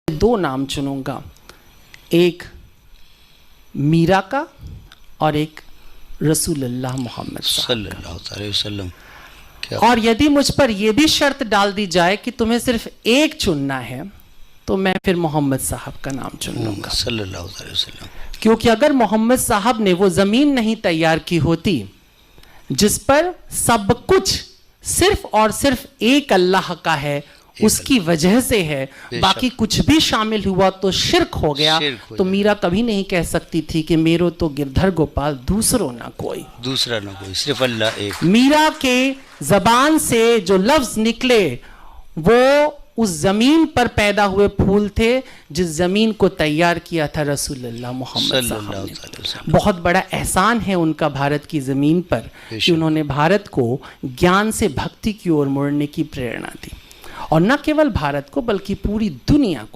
दो नाम चुनूंगा, एक मीरा का और एक रसूलुल्लाह मोहम्मद सल्लल्लाहु अलैहि वसल्लम। और यदि मुझ पर यह भी शर्त डाल दी जाए कि तुम्हें सिर्फ एक चुनना है तो मैं फिर मोहम्मद साहब का नाम चुन लूंगा सल्लल्लाहु अलैहि वसल्लम। क्योंकि अगर मोहम्मद साहब ने वो जमीन नहीं तैयार की होती जिस पर सब कुछ सिर्फ और सिर्फ एक अल्लाह का है, उसकी वजह से है, बाकी कुछ भी शामिल हुआ तो शिर्क हो गया। तो मीरा कभी नहीं कह सकती थी कि मेरो तो गिरधर गोपाल दूसरो ना कोई, दूसरा ना कोई, सिर्फ अल्लाह एक। मीरा के जबान से जो लफ्ज निकले वो उस जमीन पर पैदा हुए फूल थे जिस जमीन को तैयार किया था रसूलुल्लाह मोहम्मद साहब ने। बहुत बड़ा एहसान है उनका भारत की जमीन पर कि उन्होंने भारत को ज्ञान से भक्ति की ओर मुड़ने की प्रेरणा दी, और न केवल भारत को बल्कि पूरी दुनिया को।